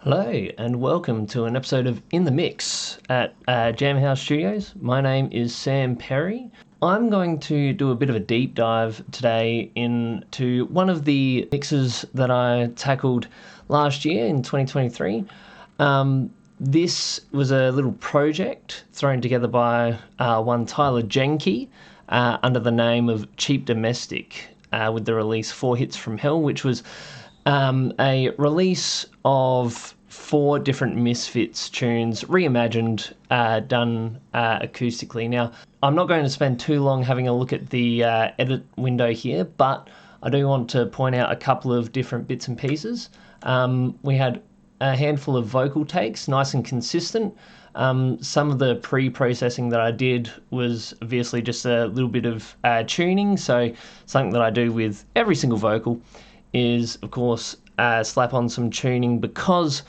Hello, and welcome to an episode of In the Mix at Jam House Studios. My name is Sam Perry. I'm going to do a bit of a deep dive today into one of the mixes that I tackled last year in 2023. This was a little project thrown together by one Tyler Jenke under the name of Cheap Domestic with the release 4 Hits from Hell, which was a release of 4 different Misfits tunes, reimagined, done acoustically. Now, I'm not going to spend too long having a look at the edit window here, but I do want to point out a couple of different bits and pieces. We had a handful of vocal takes, nice and consistent. Some of the pre-processing that I did was obviously just a little bit of tuning, so something that I do with every single vocal is, of course, slap on some tuning, because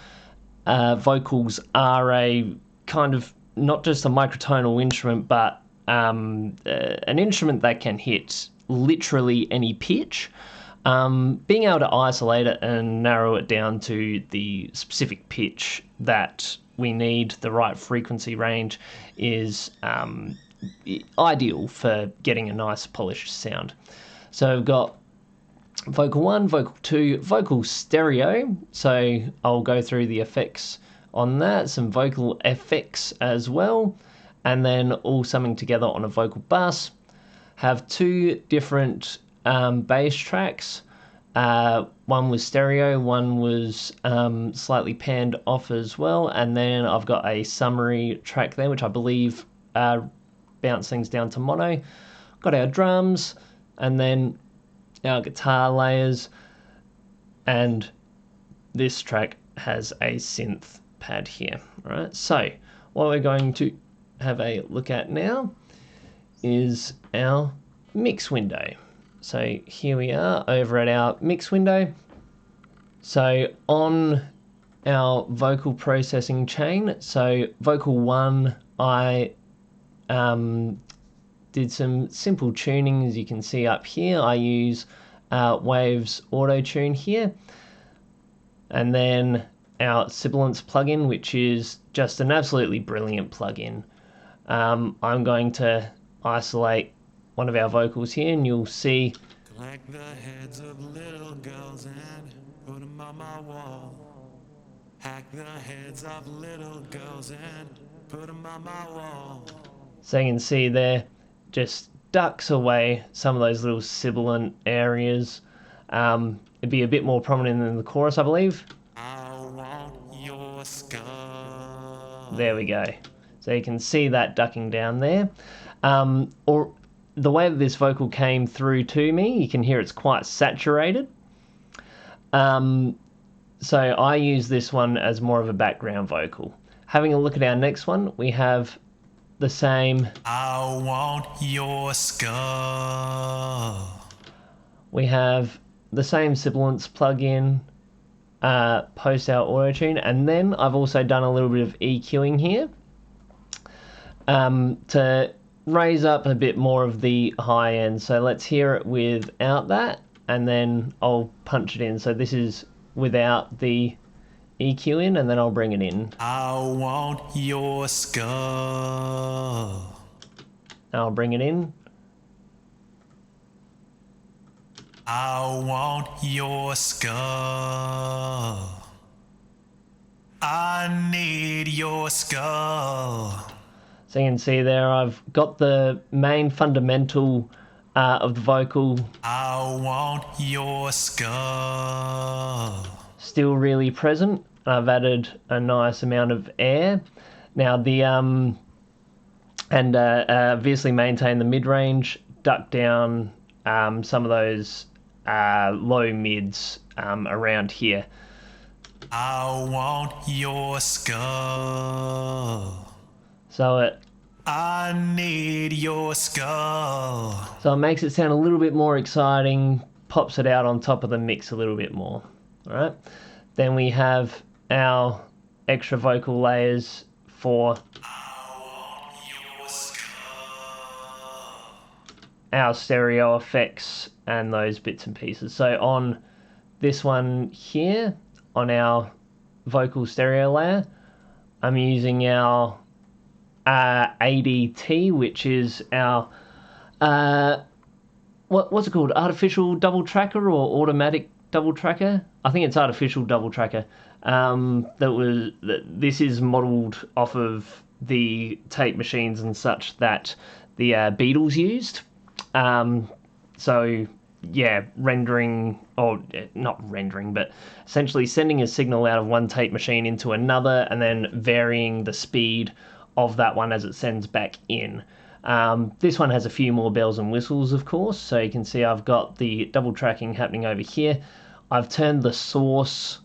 vocals are a kind of not just a microtonal instrument, but an instrument that can hit literally any pitch. Being able to isolate it and narrow it down to the specific pitch that we need, the right frequency range, is ideal for getting a nice polished sound. So I've got vocal 1, vocal 2, vocal stereo, so I'll go through the effects on that, some vocal effects as well, and then all summing together on a vocal bus. Have 2 different bass tracks. One was stereo, one was slightly panned off as well, and then I've got a summary track there, which I believe bounce things down to mono. Got our drums, and then our guitar layers, and this track has a synth pad here. All right, so what we're going to have a look at now is our mix window. So here we are over at our mix window. So on our vocal processing chain, so vocal 1, I did some simple tuning. As you can see up here, I use Waves Auto Tune here, and then our Sibilance plugin, which is just an absolutely brilliant plugin. I'm going to isolate one of our vocals here, and you'll see. Collect the heads of little girls and put them on my wall. Hack the heads of little girls and put them on my wall. So you can see there, just ducks away some of those little sibilant areas. It'd be a bit more prominent in the chorus, I believe. I want your skull. There we go. So you can see that ducking down there. Or the way that this vocal came through to me, you can hear it's quite saturated. So I use this one as more of a background vocal. Having a look at our next one, we have the same. I want your skull. We have the same Sibilance plugin, post our auto tune, and then I've also done a little bit of EQing here to raise up a bit more of the high end. So let's hear it without that, and then I'll punch it in. So this is without the EQ in, and then I'll bring it in. I want your skull. I'll bring it in. I want your skull. I need your skull. So you can see there, I've got the main fundamental of the vocal. I want your skull. Still really present. I've added a nice amount of air. Now the obviously maintain the mid-range, duck down some of those low mids around here. I want your skull. So I need your skull. So it makes it sound a little bit more exciting, pops it out on top of the mix a little bit more. All right. Then we have our extra vocal layers for our stereo effects and those bits and pieces. So on this one here, on our vocal stereo layer, I'm using our ADT, which is our what's it called? Artificial double tracker or automatic double tracker? I think it's artificial double tracker. This is modelled off of the tape machines and such that the Beatles used. So yeah, rendering, or not rendering, but essentially sending a signal out of one tape machine into another and then varying the speed of that one as it sends back in. This one has a few more bells and whistles, of course, so you can see I've got the double tracking happening over here. I've turned the source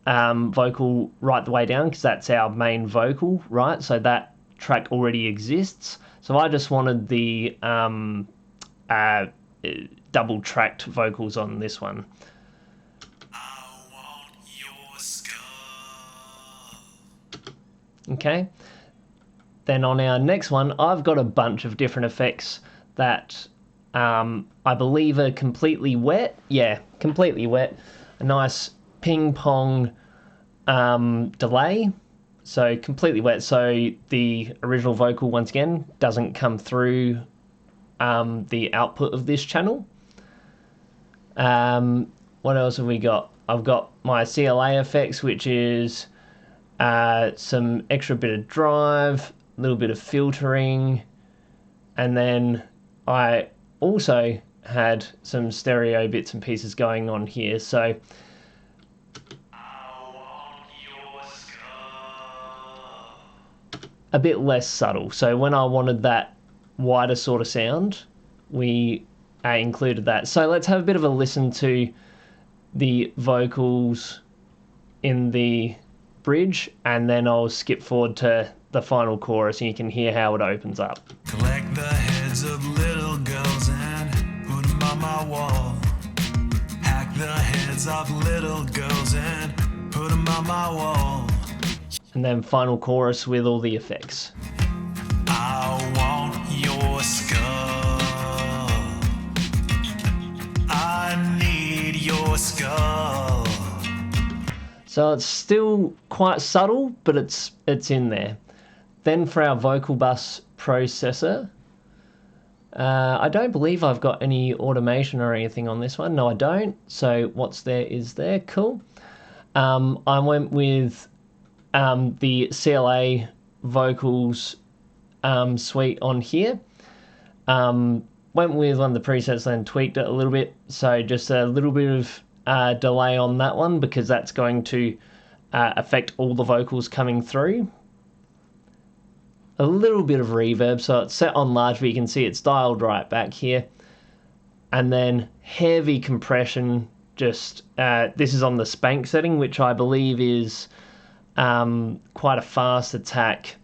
vocal right the way down because that's our main vocal, right? So that track already exists. So I just wanted the double tracked vocals on this one. I want your skull. Okay. Then on our next one, I've got a bunch of different effects that I believe are completely wet. Yeah, completely wet. A nice ping pong delay. So completely wet. So the original vocal, once again, doesn't come through the output of this channel. What else have we got? I've got my CLA effects, which is some extra bit of drive, a little bit of filtering, and then I also had some stereo bits and pieces going on here. So a bit less subtle. So when I wanted that wider sort of sound, we included that. So let's have a bit of a listen to the vocals in the bridge, and then I'll skip forward to the final chorus and you can hear how it opens up. Collect the heads of little girls and put them on my wall. Hack the heads of little girls and put them on my wall. And then final chorus with all the effects. I want your skull. I need your skull. So it's still quite subtle, but it's in there. Then for our vocal bus processor, I don't believe I've got any automation or anything on this one. No, I don't. So what's there is there. Cool. I went with the CLA vocals suite on here. Went with one of the presets, then tweaked it a little bit. So just a little bit of delay on that one because that's going to affect all the vocals coming through. A little bit of reverb, so it's set on large, but you can see it's dialed right back here. And then heavy compression, just this is on the spank setting, which I believe is quite a fast attack,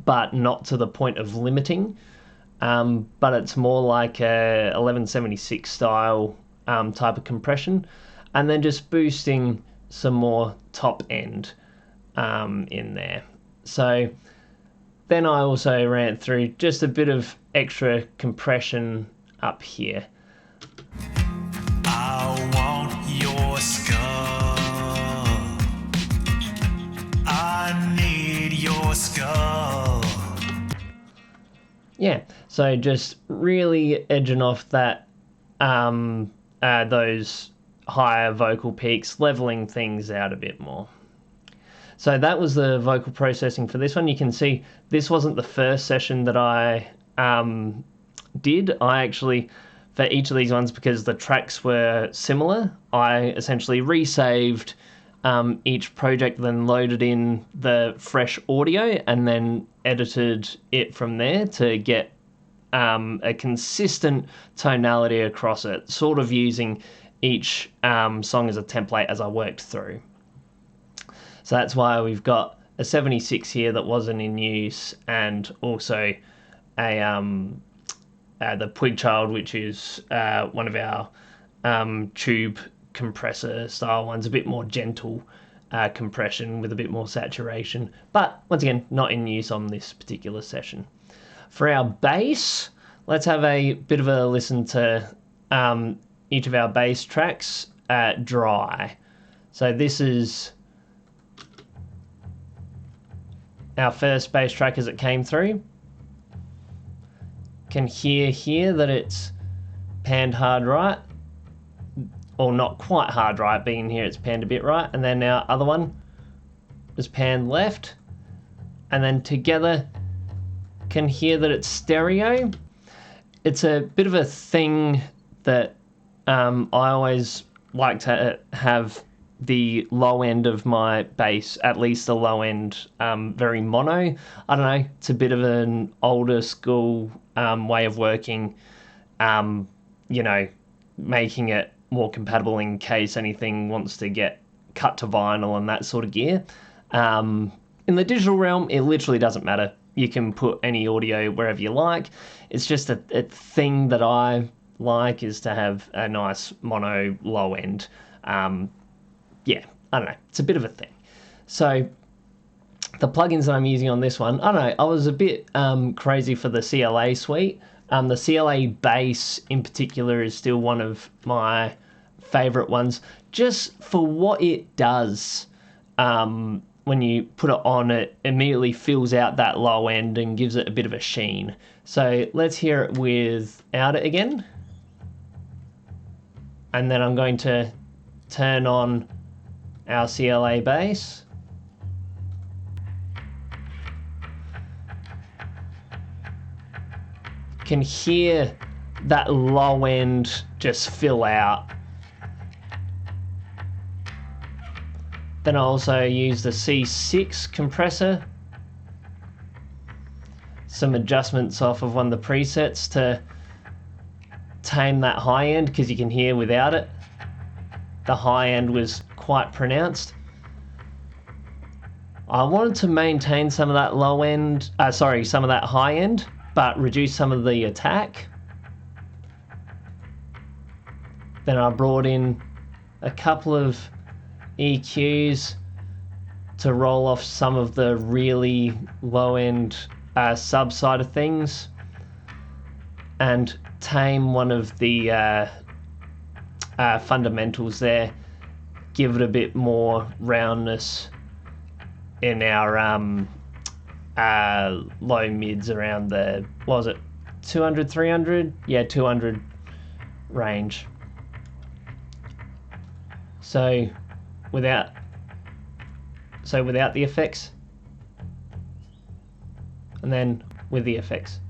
but not to the point of limiting. But it's more like a 1176 style type of compression, and then just boosting some more top end in there. So then I also ran through just a bit of extra compression up here. I want your skull. I need your skull. Yeah, so just really edging off that those higher vocal peaks, leveling things out a bit more. So that was the vocal processing for this one. You can see this wasn't the first session that I did. I actually, for each of these ones, because the tracks were similar, I essentially resaved each project, then loaded in the fresh audio and then edited it from there to get a consistent tonality across it, sort of using each song as a template as I worked through. So that's why we've got a 76 here that wasn't in use, and also a the Puig Child, which is one of our tube compressor style ones, a bit more gentle compression with a bit more saturation, but once again not in use on this particular session. For our bass, let's have a bit of a listen to each of our bass tracks at dry. So this is our first bass track as it came through. Can hear here that it's panned hard right, or not quite hard right, being here it's panned a bit right, and then our other one is panned left, and then together can hear that it's stereo. It's a bit of a thing that I always like to have the low end of my bass, at least the low end, very mono. I don't know, it's a bit of an older school way of working, making it more compatible in case anything wants to get cut to vinyl and that sort of gear. In the digital realm, it literally doesn't matter. You can put any audio wherever you like. It's just a thing that I like, is to have a nice mono low end. I don't know. It's a bit of a thing. So the plugins that I'm using on this one, I don't know, I was a bit crazy for the CLA suite. The CLA bass in particular is still one of my favourite ones, just for what it does. When you put it on, it immediately fills out that low end and gives it a bit of a sheen. So let's hear it without it again. And then I'm going to turn on our CLA bass. Can hear that low end just fill out. Then I also use the C6 compressor. Some adjustments off of one of the presets to tame that high end, because you can hear without it, the high end was quite pronounced. I wanted to maintain some of that low end, some of that high end, but reduce some of the attack. Then I brought in a couple of EQs to roll off some of the really low end sub side of things, and tame one of the fundamentals there, give it a bit more roundness in our low mids around the, what was it, 200, 300? Yeah, 200 range. So without the effects, and then with the effects.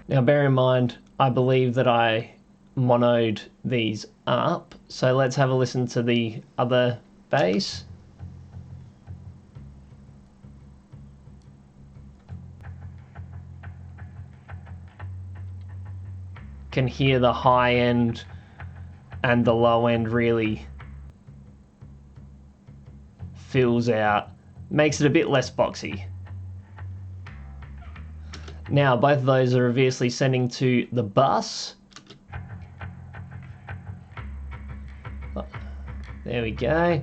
Now bear in mind, I believe that I monoed these up, so let's have a listen to the other bass. Can hear the high end and the low end really fills out, makes it a bit less boxy. Now both of those are obviously sending to the bus. There we go.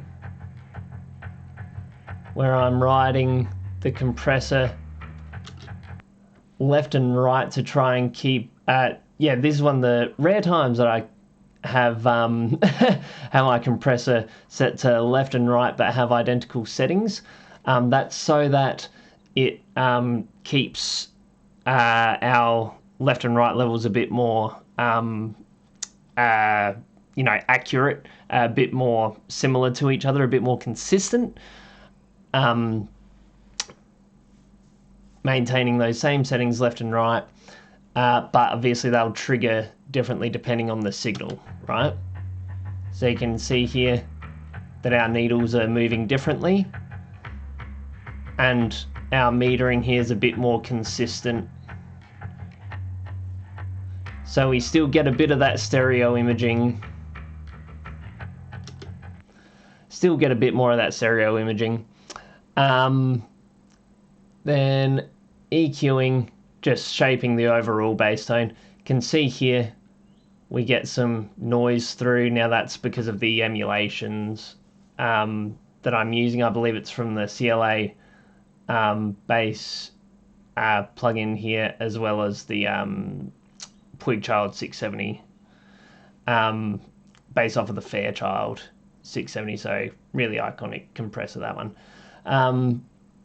Where I'm riding the compressor left and right to try and keep at, this is one of the rare times that I have have my compressor set to left and right but have identical settings. That's so that it keeps our left and right levels a bit more accurate, a bit more similar to each other, a bit more consistent. Maintaining those same settings left and right, but obviously they'll trigger differently depending on the signal, right? So you can see here that our needles are moving differently, and our metering here is a bit more consistent. So we still get a bit of that stereo imaging. Still get a bit more of that stereo imaging. Then EQing, just shaping the overall bass tone. Can see here we get some noise through. Now that's because of the emulations that I'm using. I believe it's from the CLA bass plugin here, as well as the Puigchild 670 based off of the Fairchild 670, so really iconic compressor, that one.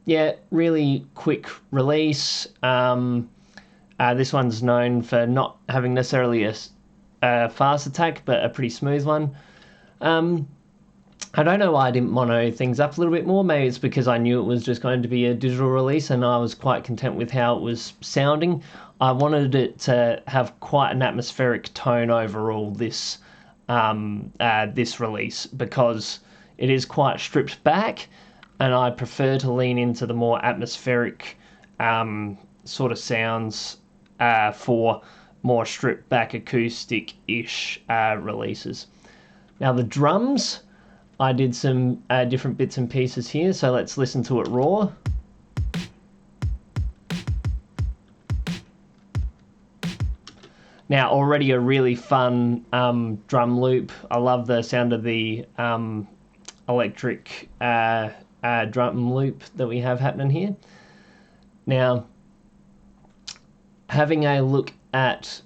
yeah, really quick release. This one's known for not having necessarily a fast attack, but a pretty smooth one. I don't know why I didn't mono things up a little bit more. Maybe it's because I knew it was just going to be a digital release and I was quite content with how it was sounding. I wanted it to have quite an atmospheric tone overall, this release, because it is quite stripped back, and I prefer to lean into the more atmospheric sort of sounds for more stripped back acoustic-ish releases. Now the drums, I did some different bits and pieces here, so let's listen to it raw. Now, already a really fun drum loop. I love the sound of the electric drum loop that we have happening here. Now, having a look at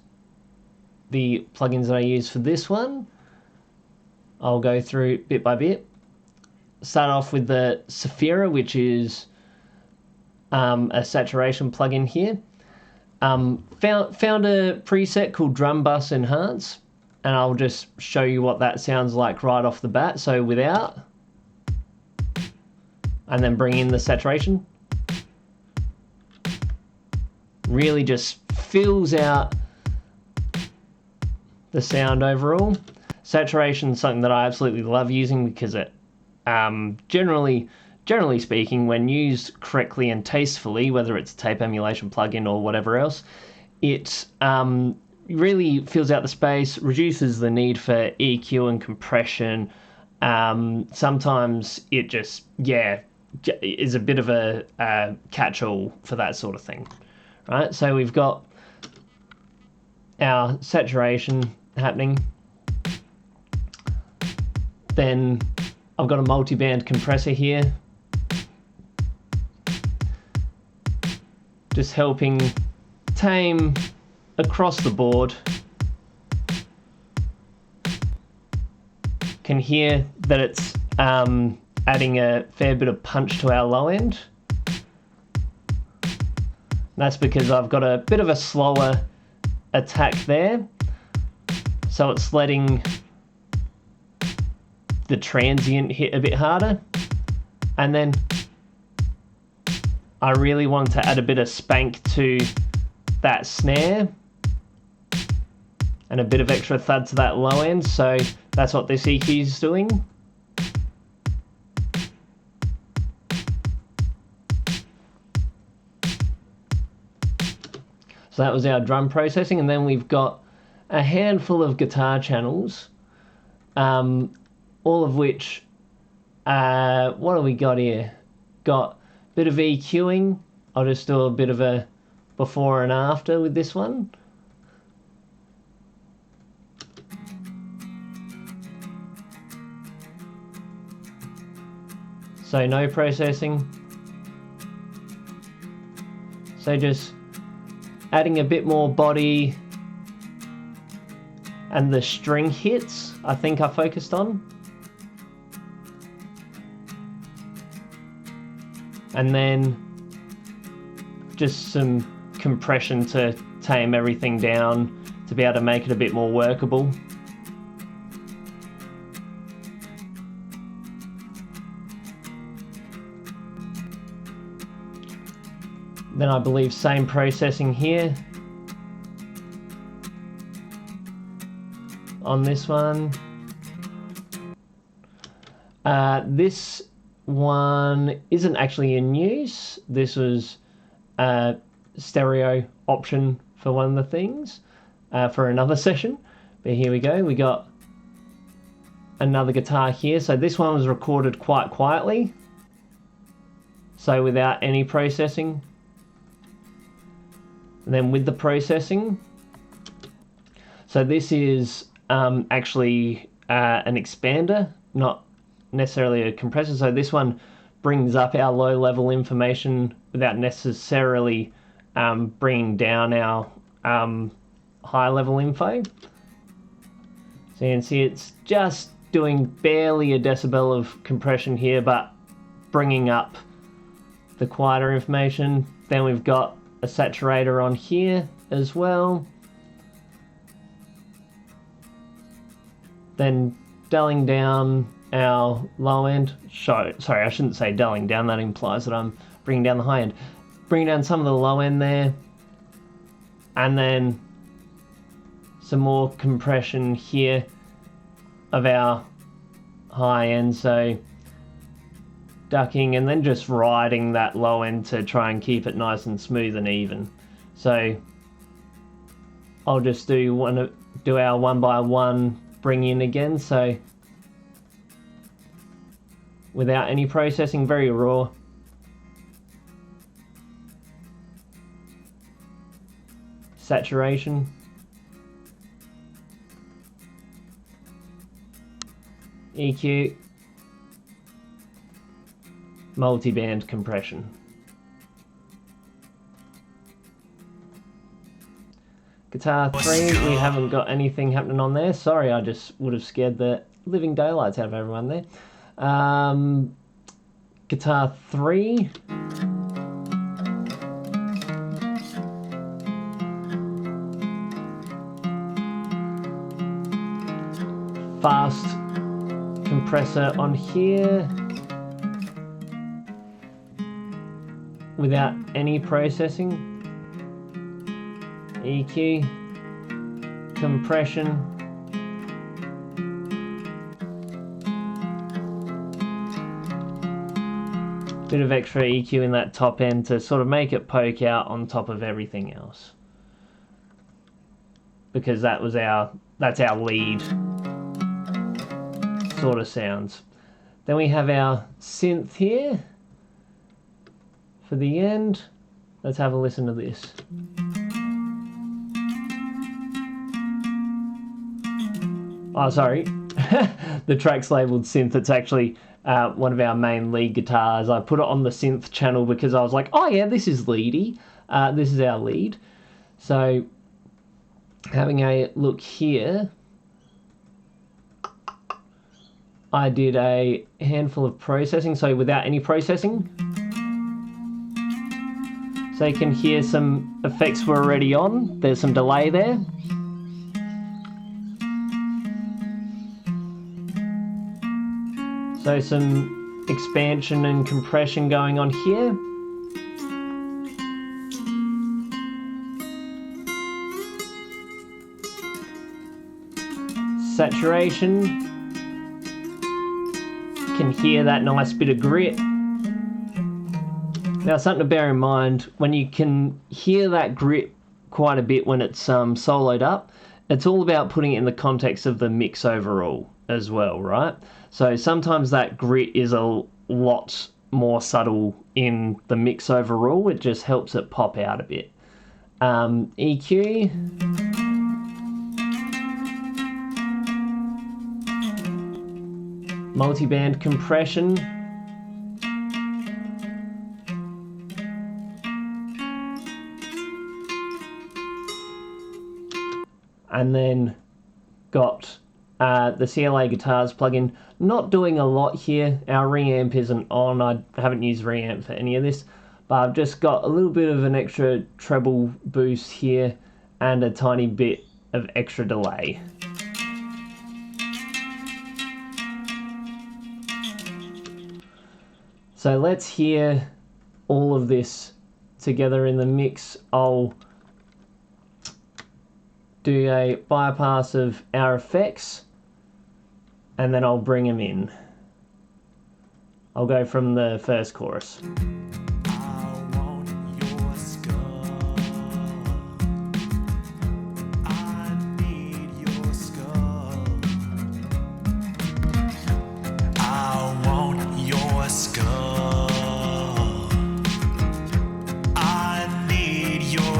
the plugins that I use for this one, I'll go through bit by bit. Start off with the Saphira, which is a saturation plugin here. Found a preset called Drum Bus Enhance, and I'll just show you what that sounds like right off the bat. So without, and then bring in the saturation. Really just fills out the sound overall. Saturation is something that I absolutely love using because it generally speaking, when used correctly and tastefully, whether it's a tape emulation plugin or whatever else, it really fills out the space, reduces the need for EQ and compression. Sometimes it just, is a bit of a catch-all for that sort of thing. Right, so we've got our saturation happening. Then I've got a multi-band compressor here, just helping tame across the board. Can hear that it's adding a fair bit of punch to our low end. That's because I've got a bit of a slower attack there, so it's letting the transient hit a bit harder. And then I really want to add a bit of spank to that snare and a bit of extra thud to that low end, so that's what this EQ is doing. So that was our drum processing, and then we've got a handful of guitar channels, all of which, what do we got here? Got a bit of EQing. I'll just do a bit of a before and after with this one. So no processing. So just adding a bit more body, and the string hits I think I focused on. And then just some compression to tame everything down to be able to make it a bit more workable. Then I believe same processing here on this one. This one isn't actually in use. This was a stereo option for one of the things for another session. But here we go. We got another guitar here. So this one was recorded quite quietly, so without any processing. And then with the processing, so this is actually an expander, not necessarily a compressor. So this one brings up our low level information without necessarily bringing down our high level info. So you can see it's just doing barely a decibel of compression here, but bringing up the quieter information. Then we've got a saturator on here as well. Then dulling down our low end. Sorry, I shouldn't say dulling down. That implies that I'm bringing down the high end. Bring down some of the low end there. And then some more compression here of our high end. So ducking and then just riding that low end to try and keep it nice and smooth and even. So I'll just do our 1 by 1 bring in again. So without any processing, very raw. Saturation. EQ. Multi-band compression. Guitar 3, we haven't got anything happening on there. Sorry, I just would have scared the living daylights out of everyone there. Guitar 3. Fast compressor on here. Without any processing. EQ, compression, bit of extra EQ in that top end to sort of make it poke out on top of everything else, because that's our lead sort of sounds. Then we have our synth here for the end. Let's have a listen to this. Oh, sorry. The track's labelled synth. It's actually one of our main lead guitars. I put it on the synth channel because I was like, oh yeah, this is leady. This is our lead. So having a look here, I did a handful of processing, so without any processing. So you can hear some effects were already on. There's some delay there. So some expansion and compression going on here. Saturation. You can hear that nice bit of grit. Now, something to bear in mind, when you can hear that grit quite a bit when it's soloed up, it's all about putting it in the context of the mix overall as well, right? So sometimes that grit is a lot more subtle in the mix overall. It just helps it pop out a bit. EQ. Multi-band compression. And then got the CLA Guitars plugin. Not doing a lot here. Our reamp isn't on. I haven't used reamp for any of this, but I've just got a little bit of an extra treble boost here and a tiny bit of extra delay. So let's hear all of this together in the mix. I'll do a bypass of our effects and then I'll bring them in. I'll go from the first chorus.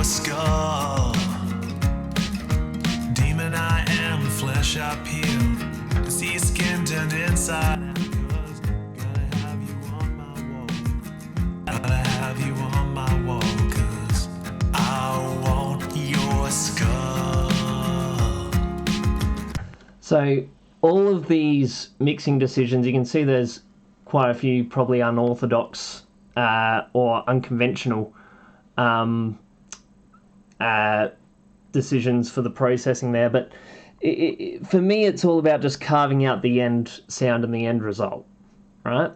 Skull, demon, I am flesh up here. See skin turned inside. Gotta have you on my wall. Gotta have you on my wall, 'cause I want your skull. So all of these mixing decisions, you can see there's quite a few probably unorthodox or unconventional decisions for the processing there. But for me, it's all about just carving out the end sound and the end result, right?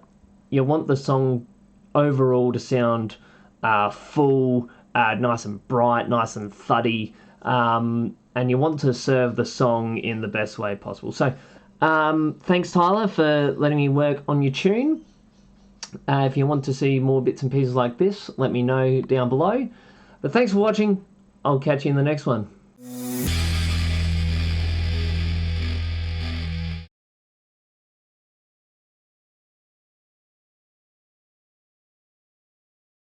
You want the song overall to sound full, nice and bright, nice and thuddy, and you want to serve the song in the best way possible. So thanks, Tyler, for letting me work on your tune. If you want to see more bits and pieces like this, let me know down below. But thanks for watching. I'll catch you in the next one.